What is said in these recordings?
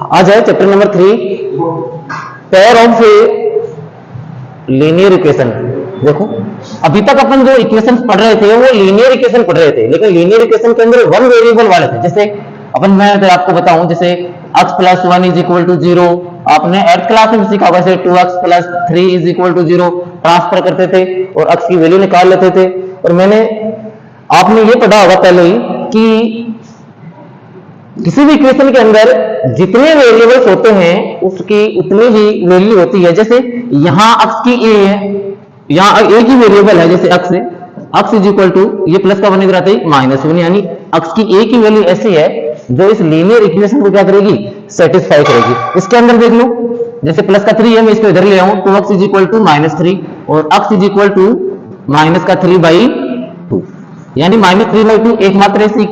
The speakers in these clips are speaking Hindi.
आ जाए chapter number 3, pair of linear equation. देखो अभी तक अपन जो इक्वेशन पढ़ रहे थे वो लीनियर इक्वेशन पढ़ रहे थे, लेकिन लीनियर इक्वेशन के अंदर वन वेरिएबल वाले थे। जैसे अपन मैं अगर आपको बताऊं, जैसे x plus 1 is equal to 0, आपने 8th क्लास में सीखा वैसे 2x plus 3 is equal to 0 transfer करते थे और x की वैल्यू निकाल लेते थे। और मैंने आपने ये पढ़ा होगा पहले ही कि किसी भी इक्वेशन के अंदर जितने वेरिएबल्स होते हैं उसकी उतनी ही वैल्यू होती है। जैसे यहाँ x की a है, यहाँ एक ही वेरिएबल है, जैसे x है, x इज इक्वल टू ये प्लस का 1 इधर आता है -1, यानी x की a की वैल्यू ऐसी है जो इस लीनियर इक्वेशन को क्या करेगी, सेटिस्फाई करेगी। इसके अंदर देख लो, जैसे प्लस का 3 है, मैं इसको इधर ले आऊं, 2x इज इक्वल टू -3 और x is equal to minus का 3/2, यानी -3/2 एकमात्र ऐसी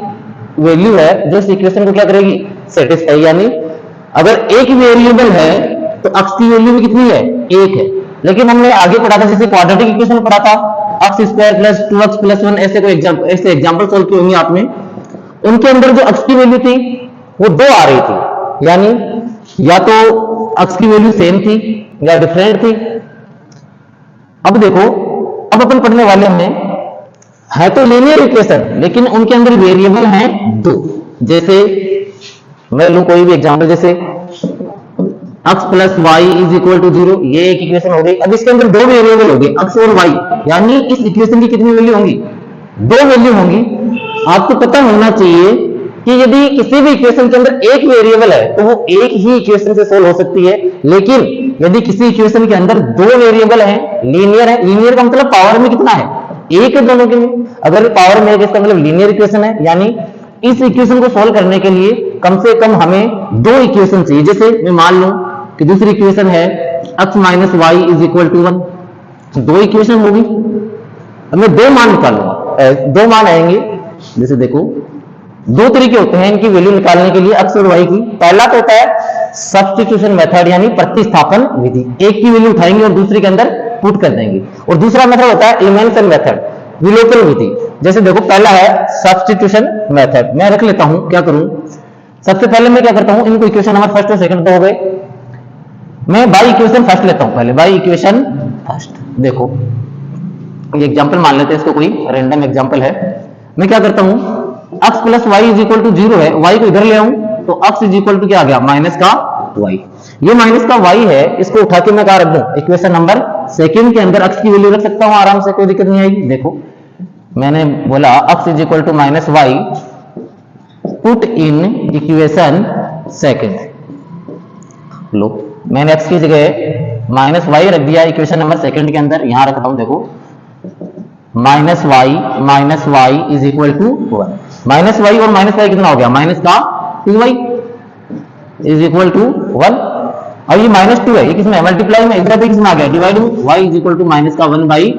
वैल्यू है जो इस इक्वेशन को क्या करेगी, सेटिस्फाई। यानी अगर एक वेरिएबल है तो x की वैल्यू भी कितनी है, 1 है। लेकिन हमने आगे पढ़ा था, जैसे क्वाड्रेटिक इक्वेशन पढ़ा था, x square plus 2x plus 1, ऐसे कोई एग्जांपल सोल्व किए होंगे आपने, उनके अंदर जो x की वैल्यू थी वो 2 आ रही थी, यानी या तो x की वैल्यू सेम थी या डिफरेंट थी। अब देखो, अब अपन पढ़ने वाले हैं है तो लीनियर इक्वेशन, लेकिन उनके अंदर वेरिएबल हैं 2। जैसे मैं लूं कोई भी एग्जांपल, जैसे x plus y is equal to 0, ये एक इक्वेशन हो गई। अब इसके अंदर 2 वेरिएबल हो गए, x और y, यानी इस इक्वेशन की कितनी वैल्यू होंगी, 2 वैल्यू होंगी। आपको पता होना चाहिए कि यदि किसी भी इक्वेशन के अंदर एक वेरिएबल है तो वो एक ही इक्वेशन से सोल्व हो सकती है, लेकिन यदि किसी इक्वेशन के अंदर 2 वेरिएबल हैं, लीनियर है, लीनियर का मतलब पावर में कितना है, एक है दोनों के में। अगर पावर में एक, इसका मतलब लीनियर इक्वेशन है, यानी इस इक्वेशन को सोल्व करने के लिए कम से कम हमें 2 इक्वेशन चाहिए। जैसे मैं मान लूं कि दूसरी इक्वेशन है x minus y is equal to 1, 2 equation होगी। अब मैं 2 मान निकालूंगा, 2 मान आएंगे। जैसे देखो 2 तरीके होते हैं इनकी वैल्यू निकालने के लिए x और y की। पहला तो होता है सब्स्टिट्यूशन मेथड, यानी प्रतिस्थापन विधि, एक की वैल्यू उठाएंगे और दूसरे के अंदर पुट कर देंगे। और दूसरा मेथड होता है एलिमिनेशन मेथड, विलोपन विधि। जैसे देखो पहला है सब्स्टिट्यूशन मेथड, मैं रख लेता हूं, क्या करूं, सबसे पहले मैं क्या करता हूं, इनको इक्वेशन नंबर फर्स्ट और सेकंड तो हो गए, मैं बाई इक्वेशन फर्स्ट लेता हूं, पहले बाई इक्वेशन फर्स्ट। देखो ये एग्जांपल मान लेते हैं, इसको कोई रैंडम एग्जांपल है। मैं क्या करता हूं, x plus y is equal to 0 है, y को इधर ले आऊं तो x इज इक्वल टू क्या आ गया, माइनस का y। ये माइनस का y है, इसको उठा के मैं क्या रख दूं, इक्वेशन नंबर सेकंड के अंदर x की वैल्यू रख सकता हूं आराम से, कोई दिक्कत नहीं आएगी। देखो मैंने बोला x is equal to minus y, put in equation second. लो मैंने x की जगह माइनस वाई रख दिया इक्वेशन नंबर सेकंड के अंदर, यहां रख रहा हूं। देखो minus y is equal to 1, minus y और माइनस वाई कितना हो गया, माइनस का 2y इज इक्वल टू 1। अब ये -2 है, ये किसमें मल्टीप्लाई में, इधर भी किसमें आ गया, डिवाइड में, y is equal to minus का 1/2,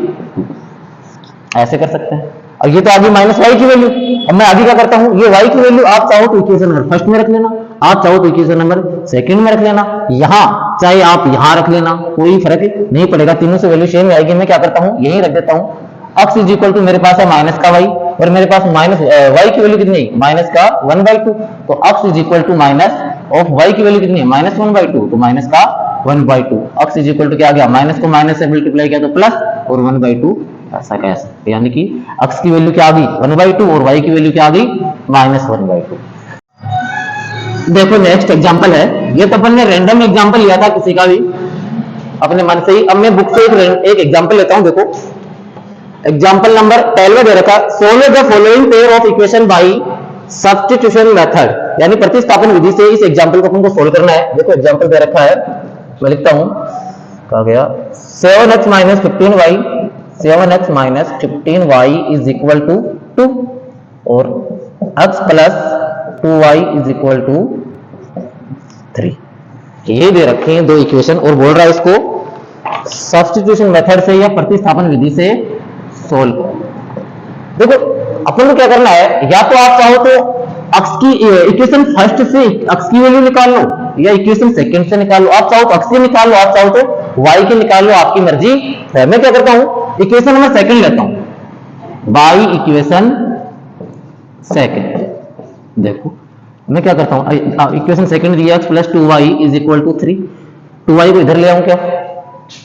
ऐसे कर सकते हैं। और ये तो आगे माइनस वाई की वैल्यू, अब मैं आगे क्या करता हूं, ये y की वैल्यू आप चाहो तो इक्वेशन नंबर फर्स्ट में रख लेना, आप चाहो तो इक्वेशन नंबर सेकंड में रख लेना, यहां चाहे आप यहां रख लेना, कोई फर्क नहीं पड़ेगा, तीनों से वैल्यू सेम आएगी। मैं क्या करता हूं, यही रख देता हूं, x इज इक्वल टू मेरे पास है माइनस का y और मेरे पास माइनस y की वैल्यू कितनी, माइनस का 1/2, तो x is equal to minus of y की वैल्यू कितनी है, माइनस 1/2, तो माइनस का 1/2। x इज इक्वल टू क्या आ गया, माइनस को माइनस से मल्टीप्लाई किया तो प्लस और 1/2, ऐसा कैसे, यानी कि x की वैल्यू क्या आ गई 1/2 और y की वैल्यू क्या आ गई -1/2। देखो नेक्स्ट एग्जांपल है, ये तो अपन ने रैंडम एग्जांपल लिया था किसी का भी अपने मन से ही। अब मैं बुक से एक एग्जांपल लेता हूं। देखो एग्जांपल नंबर 12 दे रखा, solve the following pair of equation by substitution method, यानी प्रतिस्थापन विधि से इस एग्जांपल को अपन को सोल्व करना है। देखो एग्जांपल दे रखा है, मैं लिखता हूं, कहा गया 7x minus 15y is equal to 2 और x plus 2y is equal to 3। ये दे रखे हैं 2 इक्वेशन और बोल रहा है इसको सब्स्टिट्यूशन मेथड से या प्रतिस्थापन विधि से सोल्व। देखो अपन को क्या करना है, या तो आप चाहो तो x की इक्वेशन फर्स्ट से x की वैल्यू निकाल लो या इक्वेशन सेकंड से निकाल लो, आप चाहो तो x से निकाल लो, आप चाहो तो y के निकाल लो, आपकी मर्जी है। मैं क्या करता हूं, इक्वेशन नंबर सेकंड लेता हूं, बाई इक्वेशन सेकंड। देखो मैं क्या करता हूँ, इक्वेशन सेकंड दिया x plus 2y is equal to 3, 2y को इधर ले आऊं क्या,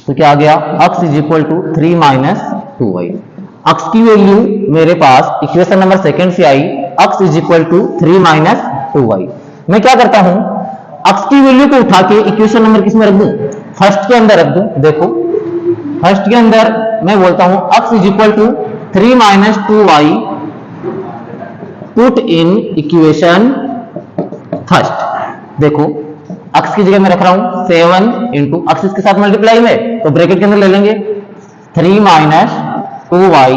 तो क्या आ गया x is equal to 3 minus 2y। x की वैल्यू मेरे पास इक्वेशन नंबर सेकंड से आई, x is equal to 3 minus 2y। मैं क्या करता हूं, x की वैल्यू को उठा के इक्वेशन नंबर किस में रख दूं, फर्स्ट के अंदर रख दूं। देखो फर्स्ट के अंदर मैं बोलता हूं x is equal to 3 minus 2y, put in equation first. देखो x की जगह मैं रख रहा हूं 7 इंटू x इसके साथ मल्टीप्लाई में, तो ब्रैकेट के अंदर ले लेंगे 3 minus 2y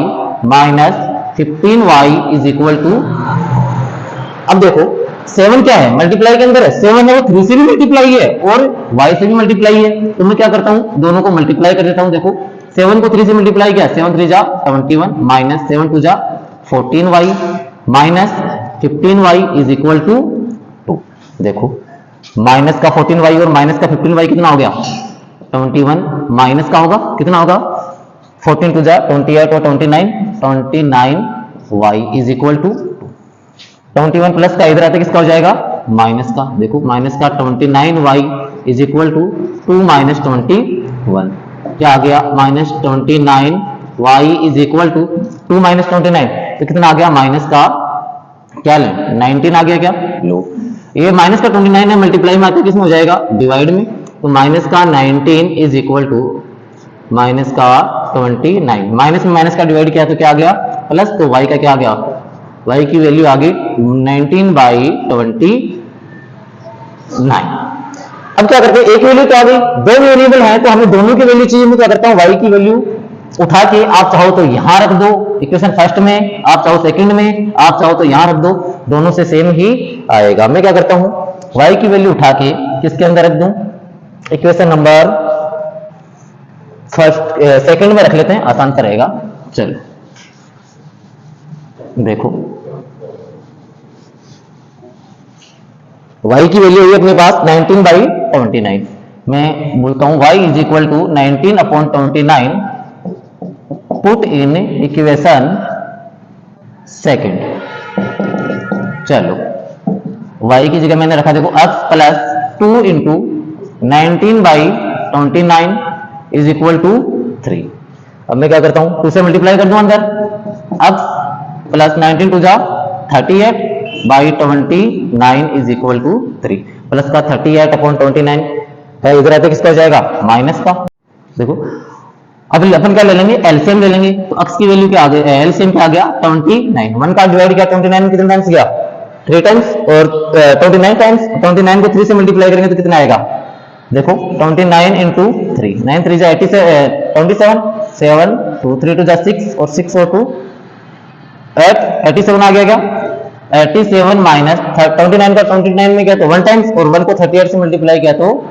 minus 15y is equal to, अब देखो 7 क्या है, मल्टीप्लाई के अंदर है, 7 है वो 3 से भी मल्टीप्लाई है और y से भी मल्टीप्लाई है, तो मैं क्या करता हूं दोनों को मल्टीप्लाई कर देता हूं। देखो 7 को 3 से मल्टीप्लाई किया, 7 3 जा 71 माइनस 7 2 जा 14y minus 15y is equal to 2। देखो माइनस का 14y और माइनस का 15y कितना हो गया 21, माइनस का होगा कितना होगा 14 2 जा 28 और 29y is equal to 21 plus का इधर आते किसका हो जाएगा माइनस का। देखो माइनस का 29y is equal to 2 minus 21, क्या आ गया minus 29y is equal to 2 minus 29, तो कितना आ गया माइनस का क्या लें 19 आ गया क्या लो, ये माइनस का 29 है मल्टीप्लाई में आते किसमें हो जाएगा डिवाइड में, तो माइनस का 19 इज इक्वल टू माइनस का 29, माइनस में माइनस का डिवाइड किया तो क्या आ गया प्लस, तो y का क्या आ गया y की वैल्यू आ गई 19/29। अब क्या करते हैं, एक वैल्यू तो आ गई, दो वेरिएबल है तो हमें दोनों की वैल्यू चाहिए। मैं क्या करता हूँ y की वैल्यू उठा के आप चाहो तो यहां रख दो इक्वेशन फर्स्ट में, आप चाहो सेकंड में, आप चाहो तो यहां रख दो, दोनों से सेम ही आएगा। मैं क्या करता हूं y की वैल्यू उठा के किसके अंदर रख दूं, इक्वेशन नंबर फर्स्ट सेकंड में रख लेते हैं, आसान सा रहेगा। चलो देखो y की वैल्यू है अपने पास 19/29, मैं बोलता हूं y is equal to 19/29 put in equation second. चलो y की जगह मैंने रखा देखो x plus 2 into 19/29 is equal to 3। अब मैं क्या करता हूं 2 से मल्टीप्लाई कर दूं अंदर, x प्लस 19 टू जा 38/29 इज इक्वल टू 3, प्लस का 38/29 है, इधर आते किसका हो जाएगा माइनस का। देखो अब अपन क्या ले लेंगे एलसीएम ले लेंगे, तो x की वैल्यू क्या आ गई एलसीएम क्या आ गया 29, 1 का डिवाइड किया 29 कितने टाइम्स गया 3 टाइम्स, और 29 टाइम्स 29 को 3 से मल्टीप्लाई करेंगे तो कितना आएगा, देखो 29 इंटू 3, 9 3 जा 27, 7 2 3 2 जा 6 और 6 और 2 8, 87 आ गया क्या 87 माइनस 29 का 29 में गया तो 1 टाइम्स, और 1 को 38 से मल्टीप्लाई किया तो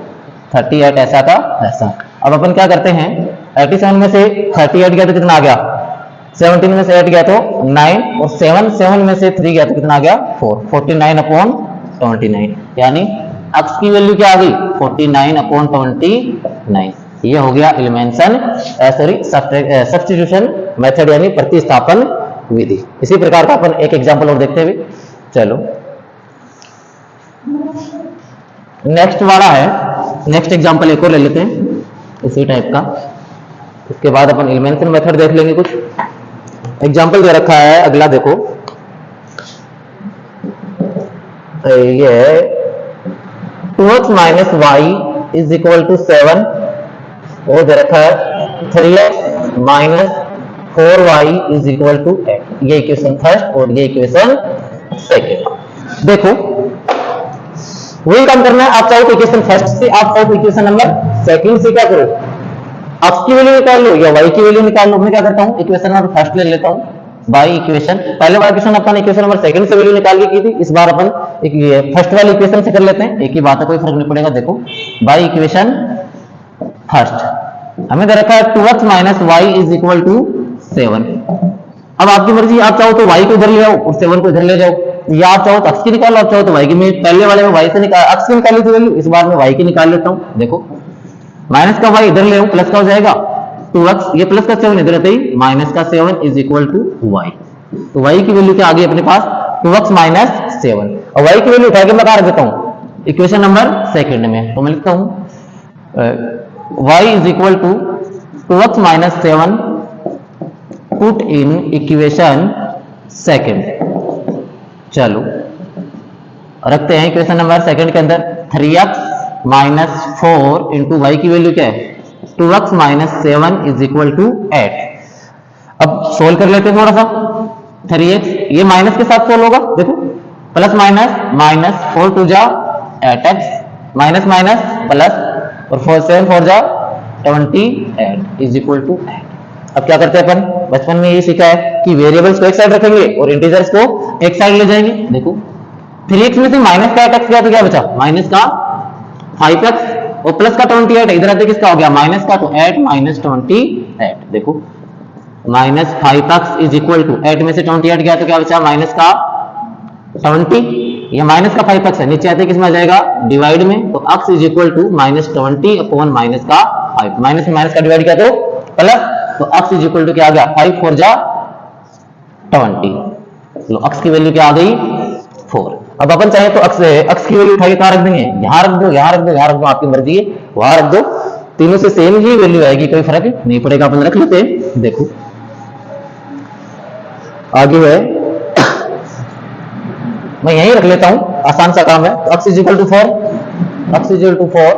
38 ऐसा का ऐसा। अब अपन क्या करते हैं 87 में से 38 गया तो कितना आ गया 17 में से 8 गया तो 9, और 7 में से 3 गया तो कितना आ गया 4, 49/29, यानी x की वैल्यू क्या आ गई 49/29। ये हो गया एलिमेंशन सब्स्टिट्यूशन मेथड यानी प्रतिस्थापन विधि। इसी प्रकार का अपन एक एग्जांपल और देखते हुए चलो नेक्स्ट वाला है, नेक्स्ट एग्जांपल एक और ले लेते हैं इसी टाइप का, उसके बाद अपन एलिमेंशन मेथड देख लेंगे। कुछ एग्जांपल दे रखा है अगला देखो, ये 2x minus y is equal to 7, वो दे रखा है 3x minus 4y is equal to 8, ये इक्वेशन फर्स्ट और ये इक्वेशन सेकंड। देखो वही काम करना है, आप चाहो तो इक्वेशन फर्स्ट से, आप चाहो तो इक्वेशन नंबर सेकंड से क्या करो x की वैल्यू निकाल लो या y की वैल्यू निकाल लो। मैं क्या करता हूं इक्वेशन नंबर फर्स्ट ले लेता हूं बाई इक्वेशन, पहले वाला इक्वेशन अपन इक्वेशन नंबर सेकंड से वैल्यू निकाल के की थी, इस बार अपन फर्स्ट वाली इक्वेशन से कर लेते हैं, एक ही बात है कोई फर्क नहीं पड़ेगा। देखो बाई इक्वेशन फर्स्ट हमें दे रखा है 2x minus y is equal to 7। अब आपकी मर्जी, आप चाहो तो y को इधर ले आओ और 7 को इधर ले जाओ, या आप चाहो तो x की निकालो, आप चाहो तो y की। मैं पहले वाले में y से निकाल x की निकाली थी वैल्यू, इस बार मैं y की निकाल लेता हूं। देखो माइनस का y इधर ले आऊं, प्लस का हो जाएगा 2x, ये प्लस का 7 इधर आते ही माइनस का 7 इज इक्वल टू y, तो y की वैल्यू क्या आ गई अपने पास 2x माइनस 7 और y की वैल्यू उठा के मैं कहाँ रख देता हूँ इक्वेशन नंबर सेकंड में। तो मैं लिखता हूँ y is equal to 2x minus 7 put in equation second. चलो रखते हैं इक्वेशन नंबर सेकंड के अंदर 3x माइनस 4 इंटू वाई की वैल्यू क्या है 2x minus 7 is equal to 8। अब सोल्व कर लेते हैं थोड़ा सा 3x ये माइनस के साथ सोल्व होगा देखो प्लस माइनस माइनस 4 टू जा 8x माइनस माइनस प्लस और 4 7 4 जा 28 इज इक्वल टू 8। अब क्या करते हैं अपन बचपन में ये सीखा है कि वेरिएबल्स को एक साइड रखेंगे और इंटीजर्स को एक साइड ले जाएंगे। देखो 3x में से माइनस का 8x गया तो क्या बचा माइनस का 5x और प्लस का 28 इधर आते किसका हो गया माइनस का तो 8 माइनस 28। देखो minus 5x is equal to 8 में से 28 गया तो क्या बचा माइनस का 20। ये माइनस का 5x है नीचे आते किस में आ जाएगा डिवाइड में तो x is equal to minus 20 upon minus का 5 माइनस में माइनस का डिवाइड किया तो प्लस तो x इज इक्वल टू क्या आ गया 5 4 जा 20। लो x की वैल्यू क्या आ गई 4। अब अपन चाहे तो x की वैल्यू उठा के कहां रख देंगे यहां रख दो यहां रख दो यहां रख दो आपकी मर्जी है वहां रख दो तीनों से सेम ही वैल्यू आएगी कोई फर्क नहीं पड़ेगा। अपन रख लेते हैं देखो आगे है मैं यहीं रख लेता हूं आसान सा काम है x is equal to 4 x is equal to 4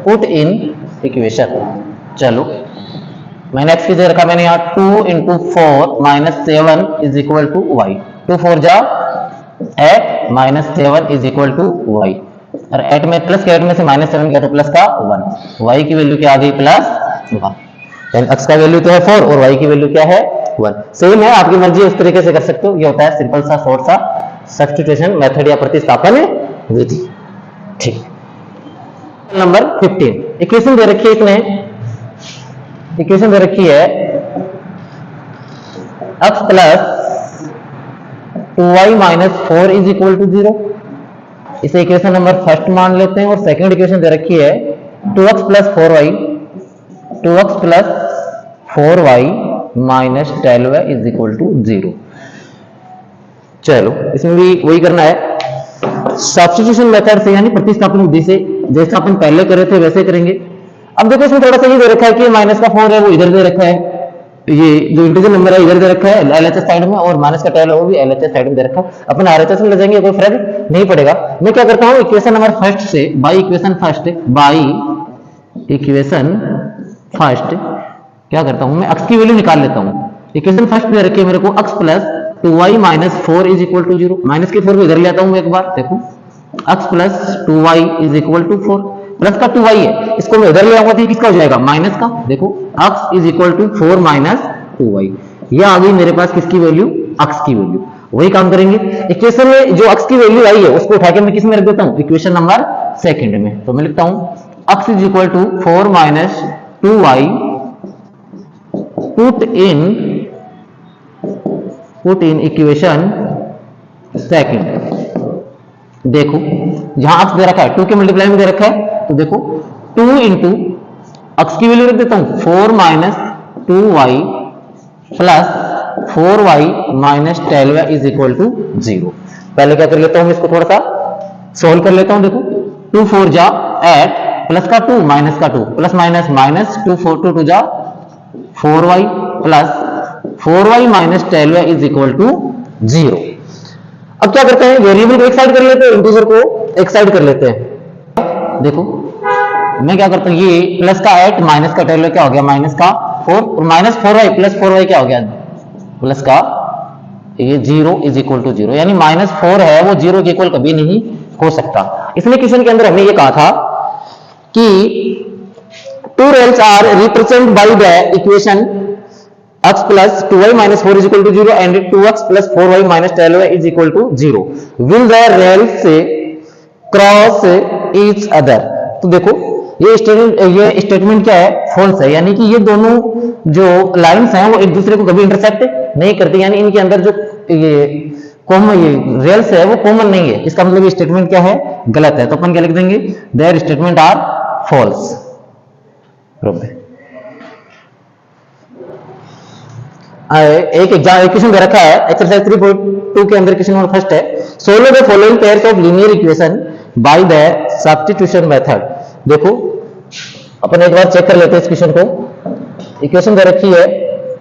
put in equation. चलो मैंने x की जगह रखा मैंने यहाँ 2 into 4 minus 7 is equal to y 2 4 जा 8 minus 7 is equal to y और 8 में प्लस के 8 में से माइनस 7 गया तो प्लस का 1 वाई की वैल्यू क्या आ गई प्लस 1 x का वैल्यू तो है 4 और y की वैल्यू क्या है 1 सेम है आपकी मर्जी उस तरीके से कर सकते हो। ये होता है सिंपल सा शॉर्ट सा सब्स्टिट्यूशन मेथड या प्रतिस्थापन विधि। ठीक नंबर 15 इक्वेशन दे रखी है इसमें इक्वेशन दे रखी है x plus 2y minus 4 is equal to 0। इसे इक्वेशन नंबर फर्स्ट मान लेते हैं और सेकंड इक्वेशन दे रखी है 2x plus 4y minus 12y is equal to 0। चलो इसमें भी वही करना है सब्स्टिट्यूशन मेथड से यानी प्रतिस्थापन विधि से जैसे अपन पहले करे थे वैसे करेंगे। अब देखो इसमें थोड़ा सा ये दे रखा है कि माइनस का 4 है वो इधर दे रखा है ये जो इंटीजर नंबर है इधर दे रखा है एलएचएस साइड में और माइनस का 12 है वो भी एलएचएस साइड में दे रखा है। अपन आरएचएस में ले जाएंगे कोई फर्क नहीं पड़ेगा। मैं क्या करता हूँ इक्वेशन नंबर फर्स्ट से बाई इक्वेशन फर्स्ट क्या करता हूं मैं x की वैल्यू निकाल लेता हूं। इक्वेशन फर्स्ट दे रखी है मेरे को x plus 2y minus 4 is equal to 0 minus के 4 को इधर ले आता हूं मैं एक बार देखो x plus 2y is equal to 4 plus का 2y है इसको मैं इधर ले आऊंगा तो किसका हो जाएगा माइनस का देखो x is equal to 4 minus 2y ये आ गई मेरे पास किसकी वैल्यू x की वैल्यू। वही काम करेंगे इक्वेशन में जो x की वैल्यू आई है उसको उठा के मैं किस में रख देता हूं इक्वेशन नंबर सेकंड में। तो मैं लिखता हूं x is equal to 4 minus 2y put in equation second. देखो जहां x दे रखा है 2 के मल्टीप्लाई में दे रखा है तो देखो 2 इंटू x की वैल्यू रख देता हूं 4 minus 2y plus 4y minus 12 is equal to 0। पहले क्या कर लेता हूं मैं इसको थोड़ा सा सोल्व कर लेता हूं। देखो 2 4 जा 8 प्लस का 2 माइनस का 2 प्लस माइनस माइनस 2 4 2 जा 4y plus 4y minus 12 is equal to 0। अब क्या करते हैं वेरिएबल को एक साइड कर लेते हैं इंटीजर को एक साइड कर लेते हैं। देखो मैं क्या करता हूं ये प्लस का 8 माइनस का 12 क्या हो गया माइनस का 4 और माइनस 4y प्लस 4y क्या हो गया प्लस का ये 0 इज इक्वल टू 0 यानी माइनस 4 है वो 0 के इक्वल कभी नहीं हो सकता। इसलिए क्वेश्चन के अंदर हमने ये कहा था कि two reals are represented by the equation x plus 2y minus 4 is equal to 0 and 2x plus 4y minus 12y is equal to 0 will the reals cross each other। तो देखो ये स्टेटमेंट क्या है फॉल्स है यानी कि ये दोनों जो लाइंस हैं वो एक दूसरे को कभी इंटरसेक्ट नहीं करती यानी इनके अंदर जो ये कॉमन ये रेल्स है वो कॉमन नहीं है। इसका मतलब ये स्टेटमेंट क्या है गलत है। तो अपन क्या लिख देंगे देयर स्टेटमेंट आर फॉल्स। एक एग्जाम इक्वेशन दे रखा है एक्सरसाइज 3.2 के अंदर क्वेश्चन नंबर फर्स्ट है, solve the following pairs of linear equation by the substitution method. देखो अपन एक बार चेक कर लेते हैं इस क्वेश्चन को। इक्वेशन दे रखी है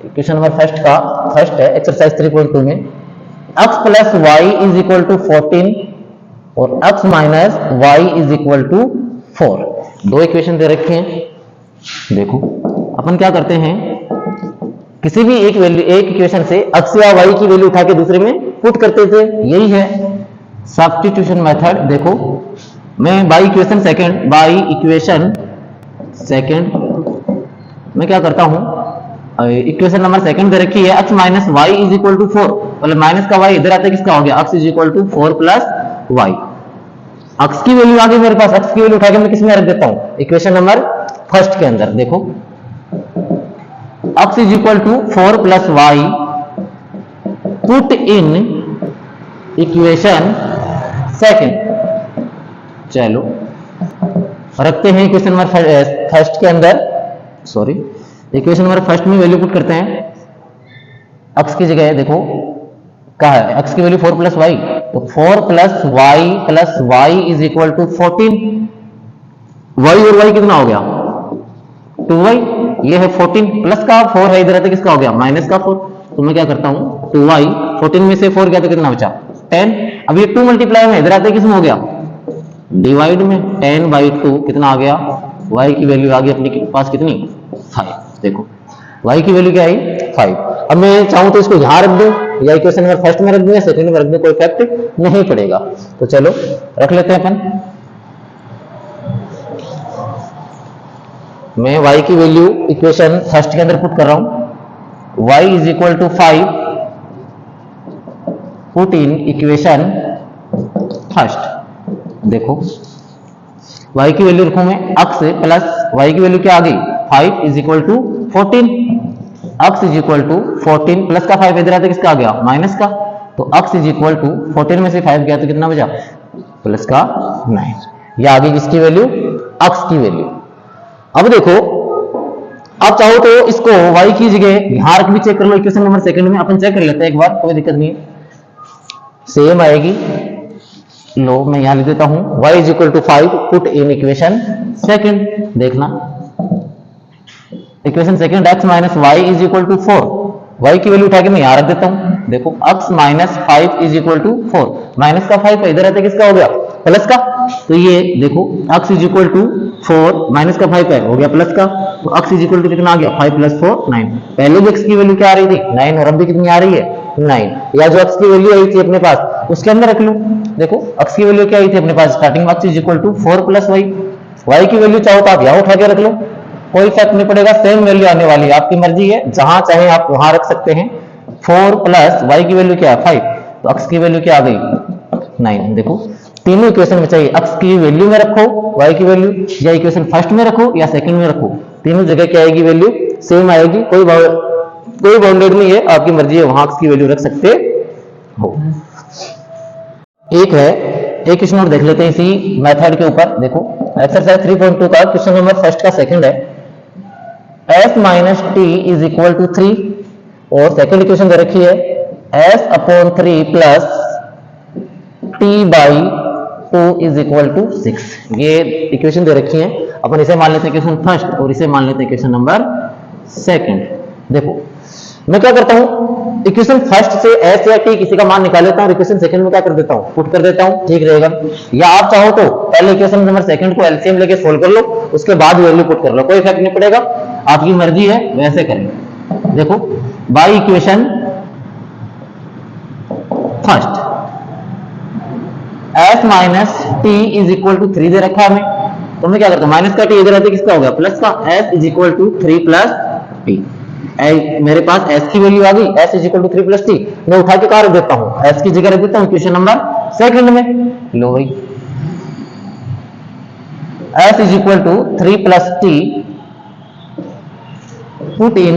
क्वेश्चन नंबर फर्स्ट है एक्सरसाइज 3.2 में, x plus y is equal to 14 और x minus y is equal to 4। दो इक्वेशन दे रखे हैं। देखो अपन क्या करते हैं, किसी भी एक वैल्यू एक इक्वेशन से x या y की वैल्यू उठा के दूसरे में पुट करते थे, यही है सब्स्टिट्यूशन मेथड। देखो मैं बाई इक्वेशन सेकंड मैं क्या करता हूं, इक्वेशन नंबर सेकंड दे रखी है x minus y is equal to 4, मतलब माइनस का y इधर आता है, किसका हो गया x is equal to 4 plus y. x की वैल्यू आ गई मेरे पास, x की वैल्यू उठा के मैं किसमें रख देता हूं, इक्वेशन नंबर फर्स्ट के अंदर। देखो x is equal to 4 plus y, put in equation second. चलो रखते हैं इक्वेशन नंबर फर्स्ट के अंदर, सॉरी इक्वेशन नंबर फर्स्ट में वैल्यू पुट करते हैं। x की जगह देखो क्या है, x की वैल्यू 4 प्लस वाई, तो 4 plus y is equal to 14। y और y कितना हो गया 2y, ये है 14 प्लस का 4 है, इधर आते किसका हो गया माइनस का 4। तो मैं क्या करता हूं 2y, 14 में से 4 गया तो कितना बचा 10। अब ये 2 मल्टीप्लाई में इधर आते किसमें हो गया डिवाइड में, 10/2 कितना आ गया, y की वैल्यू आ गई अपने पास कितनी 5। देखो y की वैल्यू क्या आई 5। अब मैं चाहूं तो इसको यहां रख दूं या इक्वेशन नंबर फर्स्ट में रख दूं या सेकंड में रख दूं, कोई इफेक्ट नहीं पड़ेगा। तो चलो रख लेते हैं अपन। मैं y की वैल्यू इक्वेशन फर्स्ट के अंदर पुट कर रहा हूं, y is equal to 5, put in equation first. देखो y की वैल्यू रखूं मैं x से प्लस y की वैल्यू क्या आ गई 5 is equal to 14, x is equal to 14 plus का 5 इधर आते किसका आ गया माइनस का, तो x इज इक्वल टू 14 में से 5 गया तो कितना बचा प्लस का 9। यह आ गई किसकी वैल्यू x की वैल्यू। अब देखो आप चाहो तो इसको y की जगह यहां रख भी चेक कर लो, इक्वेशन नंबर सेकंड में अपन चेक कर लेते हैं एक बार, कोई दिक्कत नहीं है, सेम आएगी। लो मैं यहां लिख देता हूं y is equal to 5, put in equation second. देखना equation second x minus y is equal to 4, y की वैल्यू उठा के मैं यहां रख देता हूं। देखो x minus 5 is equal to 4, minus का 5 इधर आते किसका हो गया प्लस का, तो ये देखो x is equal to 4 minus का 5 है हो गया प्लस का, तो x इज इक्वल टू कितना आ गया 5 प्लस 4 9। पहले भी x की वैल्यू क्या आ रही थी 9 और अब भी कितनी आ रही है 9, या जो x की वैल्यू आई थी अपने पास उसके अंदर रख लो। देखो x की वैल्यू क्या आई थी अपने पास starting, x is equal to 4 plus y, y की वैल्यू चाहो तो आप यहां उठा के रख लो, कोई फर्क नहीं पड़ेगा, सेम वैल्यू आने वाली है, आपकी मर्जी है, जहां चाहे आप वहां रख सकते हैं। 4 प्लस वाई की वैल्यू क्या है 5, तो x की वैल्यू क्या आ गई 9। देखो तीनों इक्वेशन में चाहिए x की वैल्यू में रखो y की वैल्यू, या इक्वेशन फर्स्ट में रखो या सेकंड में रखो, तीनों जगह क्या आएगी वैल्यू सेम आएगी, कोई बाउंडेड नहीं है, आपकी मर्जी है, वहां x की वैल्यू रख सकते हो। एक है एक क्वेश्चन और देख लेते हैं इसी मेथड के ऊपर। देखो एक्सरसाइज 3.2 का क्वेश्चन नंबर फर्स्ट का सेकंड है, s minus t is equal to 3, और सेकंड इक्वेशन दे रखी है s upon 3 plus t by 2 is equal to 6। ये इक्वेशन दे रखी है, अपन इसे मान लेते हैं इक्वेशन फर्स्ट और इसे मान लेते हैं इक्वेशन नंबर सेकंड। देखो मैं क्या करता हूं इक्वेशन फर्स्ट से s या t किसी का मान निकाल लेता हूं, इक्वेशन सेकंड में क्या कर देता हूं पुट कर देता हूं, ठीक रहेगा। या आप चाहो तो पहले इक्वेशन नंबर सेकंड को एलसीएम लेके सोल्व कर लो, उसके बाद वैल्यू पुट कर लो, कोई इफेक्ट नहीं पड़ेगा, आपकी मर्जी है वैसे करें। देखो by equation first s minus t is equal to 3 दे रखा है हमें, तो मैं क्या करता हूं माइनस का टी इधर आते किसका हो गया प्लस का, s is equal to 3 plus t. मेरे पास s की वैल्यू आ गई, s is equal to 3 plus t, मैं उठा के कहां रख देता हूं s की जगह रख देता हूं क्वेश्चन नंबर सेकंड में। लो भाई s is equal to 3 plus t, put in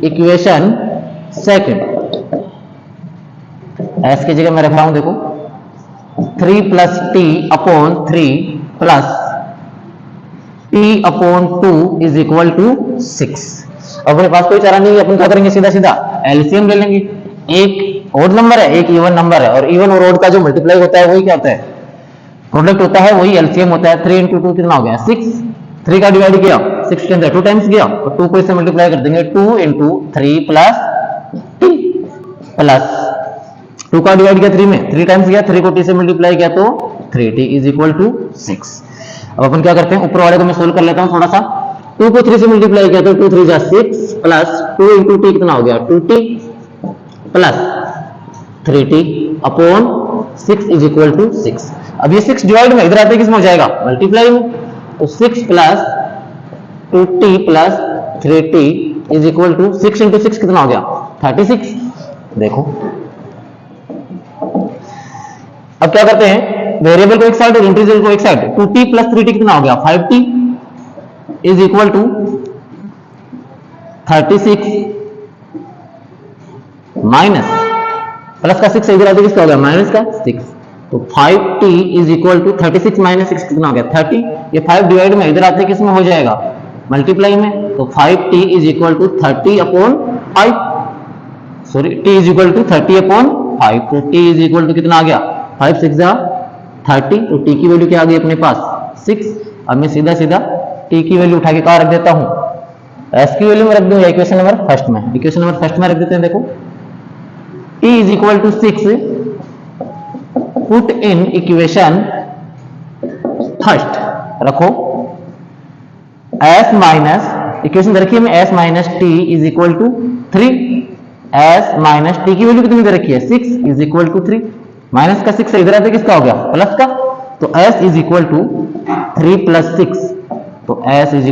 equation second. s की जगह मैं रख रहा हूं देखो 3 plus t upon 3 plus t upon 2 is equal to 6। अपने पास कोई चारा नहीं है, अपन क्या करेंगे, सीधा सीधा एलसीएम ले लेंगे। एक ओड नंबर है, एक इवन नंबर है, और इवन और ओड का जो मल्टीप्लाई होता है वही क्या होता है, प्रोडक्ट होता है, वही एलसीएम होता है। 3 × 2 कितना हो गया, 6। 3 का डिवाइड किया 6 के अंदर 2 टाइम्स गया, और 2 को इससे मल्टीप्लाई कर देंगे, 2 × 3 प्लस t प्लस 2 का डिवाइड किया 3 में, 3 टाइम्स गया, 3 को t से मल्टीप्लाई किया तो 3t = 6। अब अपन क्या करते हैं, ऊपर वाले को मैं सोल्व कर लेता हूं थोड़ा सा। 2 को 3 से मल्टीप्लाई किया तो 2 3 जा 6 प्लस 2 × t कितना हो गया, 2t प्लस 3t अपॉन 6 = 6। अब ये 6 डिवाइड में इधर आते किसमें हो जाएगा, मल्टीप्लाई में, तो 6 प्लस 2t प्लस 3t = 6 × 6 कितना हो गया, 36। देखो अब क्या करते हैं, वेरिएबल को एक साइड और इंटीजर को एक साइड, 2t प्लस 3t कितना हो गया, 5t = 36 माइनस प्लस का 6 इधर आते किसका हो गया, माइनस का 6, तो 5t = 36 माइनस 6 कितना हो गया, 30। ये 5 डिवाइड में इधर आते किसमें हो जाएगा, मल्टीप्लाई में, तो 5t = 30/5, सॉरी t = 30/5, तो t = कितना आ गया, 5 6 जा 30, तो t की वैल्यू क्या आ गई अपने पास, 6। अब मैं सीधा सीधा t की वैल्यू उठा के कहां रख देता हूं, s की वैल्यू में रख दूंगा इक्वेशन नंबर फर्स्ट में, इक्वेशन नंबर फर्स्ट में रख देते हैं। देखो t = 6, put in equation first, रखो s माइनस, इक्वेशन रखिए में s minus t = 3, s minus t की वैल्यू कितनी दे रखी है, 6 = 3, माइनस का 6 से इधर आते किसका हो गया, प्लस का, तो s = 3 + 6, तो s =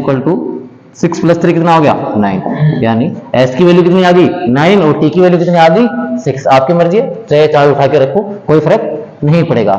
6 + 3 कितना हो गया, 9, यानी s की वैल्यू कितनी आ गई, 9, और t की वैल्यू कितनी आ गई, 6। आपकी मर्जी है, चाहे उठा के रखो, कोई फर्क नहीं पड़ेगा।